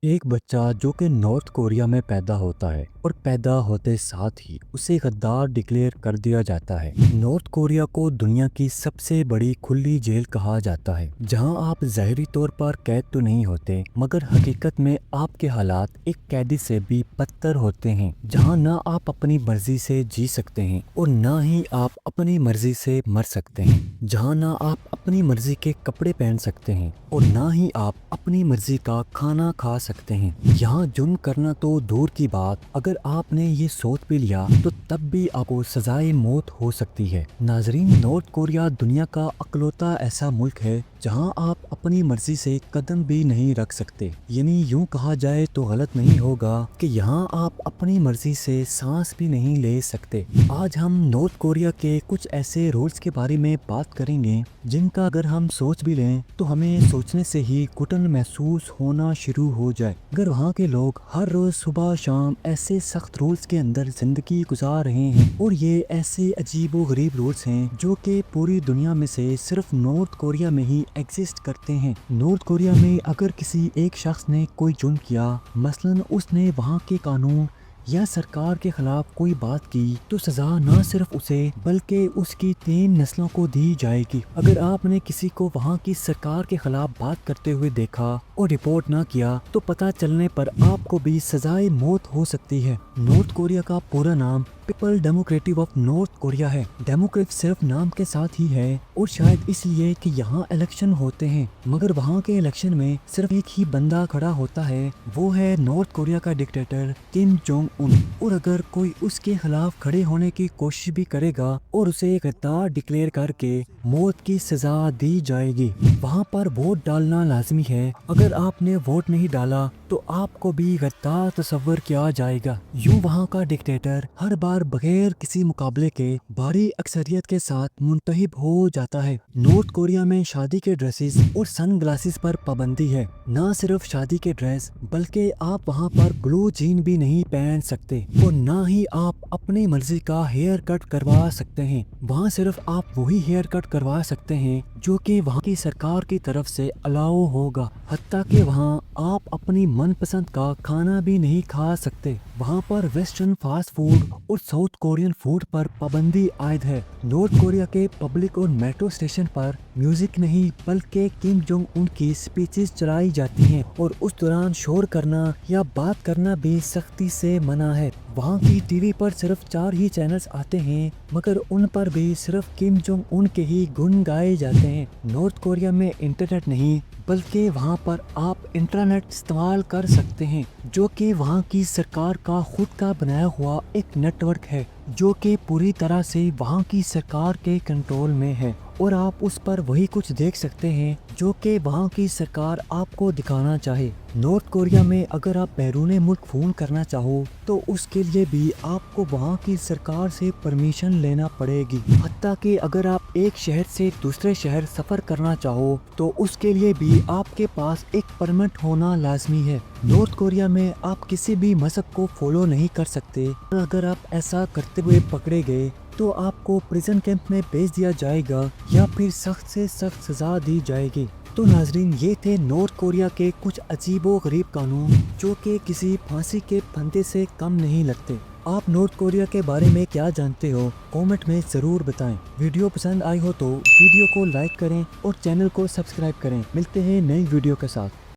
एक बच्चा जो कि नॉर्थ कोरिया में पैदा होता है और पैदा होते साथ ही उसे गद्दार डिक्लेयर कर दिया जाता है। नॉर्थ कोरिया को दुनिया की सबसे बड़ी खुली जेल कहा जाता है, जहां आप ज़ाहिरी तौर पर कैद तो नहीं होते, मगर हकीकत में आपके हालात एक कैदी से भी बदतर होते हैं, जहां ना आप अपनी मर्जी से जी सकते हैं और ना ही आप अपनी मर्जी से मर सकते हैं, जहां ना आप अपनी मर्जी के कपड़े पहन सकते हैं और ना ही आप अपनी मर्जी का खाना खा सकते हैं। यहाँ जुर्म करना तो दूर की बात, अगर आपने ये सोच भी लिया तो तब भी आपको सजाए मौत हो सकती है। नाजरीन, नॉर्थ कोरिया दुनिया का अकलौता ऐसा मुल्क है जहां आप अपनी मर्जी से कदम भी नहीं रख सकते। यानी यूं कहा जाए तो गलत नहीं होगा कि यहाँ आप अपनी मर्जी से सांस भी नहीं ले सकते। आज हम नॉर्थ कोरिया के कुछ ऐसे रूल्स के बारे में बात करेंगे जिनका अगर हम सोच भी लें तो हमें सोचने से ही घुटन महसूस होना शुरू हो जाए। अगर वहाँ के लोग हर रोज सुबह शाम ऐसे सख्त रूल्स के अंदर जिंदगी गुजार रहे हैं, और ये ऐसे अजीबो गरीब रूल्स हैं जो कि पूरी दुनिया में से सिर्फ नॉर्थ कोरिया में ही एग्जिस्ट करते हैं। नॉर्थ कोरिया में अगर किसी एक शख्स ने कोई जुर्म किया, मसलन उसने वहाँ के कानून या सरकार के खिलाफ कोई बात की, तो सजा न सिर्फ उसे बल्कि उसकी 3 नस्लों को दी जाएगी। अगर आपने किसी को वहाँ की सरकार के खिलाफ बात करते हुए देखा और रिपोर्ट ना किया तो पता चलने पर आपको भी सजाए मौत हो सकती है। नॉर्थ कोरिया का पूरा नाम people democratic of north Korea है। डेमोक्रेट सिर्फ नाम के साथ ही है, और शायद इसलिए कि यहाँ इलेक्शन होते हैं, मगर वहाँ के इलेक्शन में सिर्फ एक ही बंदा खड़ा होता है, वो है नॉर्थ कोरिया का डिक्टेटर किम जोंग उन। और अगर कोई उसके खिलाफ खड़े होने की कोशिश भी करेगा और उसे गद्दार डिक्लेयर करके मौत की सजा दी जाएगी। वहाँ पर वोट डालना लाजमी है। अगर आपने वोट नहीं डाला तो आपको भी गद्दार तस्वर किया जाएगा। यूं वहाँ का डिक्टेटर हर बार बगैर किसी मुकाबले के भारी अक्सरियत के साथ मुंतखब हो जाता है। नॉर्थ कोरिया में शादी के ड्रेसेस और सन ग्लासेस पर पाबंदी है। न सिर्फ शादी के ड्रेस, बल्कि आप वहाँ पर ब्लू जीन भी नहीं पहन सकते, और न ही आप अपनी मर्जी का हेयर कट करवा सकते हैं। वहाँ सिर्फ आप वही हेयर कट करवा सकते हैं जो कि वहाँ की सरकार की तरफ से अलाउ होगा। हत्ता कि वहाँ आप अपनी मनपसंद का खाना भी नहीं खा सकते। वहाँ पर वेस्टर्न फास्ट फूड और साउथ कोरियन फूड पर पाबंदी आयद है। नॉर्थ कोरिया के पब्लिक और मेट्रो स्टेशन पर म्यूजिक नहीं बल्कि किम जोंग उन की स्पीचेस चलाई जाती हैं, और उस दौरान शोर करना या बात करना भी सख्ती से मना है। वहाँ की टीवी पर सिर्फ 4 ही चैनल्स आते हैं, मगर उन पर भी सिर्फ किम जोंग उन के ही गुण गाए जाते हैं। नॉर्थ कोरिया में इंटरनेट नहीं बल्कि वहाँ पर आप इंटरनेट इस्तेमाल कर सकते हैं, जो कि वहाँ की सरकार का खुद का बनाया हुआ एक नेटवर्क है, जो कि पूरी तरह से वहाँ की सरकार के कंट्रोल में है, और आप उस पर वही कुछ देख सकते हैं जो कि वहाँ की सरकार आपको दिखाना चाहे। नॉर्थ कोरिया में अगर आप बैरून मुल्क फ़ोन करना चाहो तो उसके लिए भी आपको वहाँ की सरकार से परमिशन लेना पड़ेगी। हत्ता कि अगर आप एक शहर से दूसरे शहर सफ़र करना चाहो तो उसके लिए भी आपके पास एक परमिट होना लाजमी है। नॉर्थ कोरिया में आप किसी भी मजहब को फॉलो नहीं कर सकते, और अगर आप ऐसा करते हुए पकड़े गए तो आपको प्रिजन कैंप में भेज दिया जाएगा या फिर सख्त से सख्त सजा दी जाएगी। तो नाजरीन, ये थे नॉर्थ कोरिया के कुछ अजीबो गरीब कानून जो कि किसी फांसी के फंदे से कम नहीं लगते। आप नॉर्थ कोरिया के बारे में क्या जानते हो, कमेंट में ज़रूर बताएं। वीडियो पसंद आई हो तो वीडियो को लाइक करें और चैनल को सब्सक्राइब करें। मिलते हैं नई वीडियो के साथ।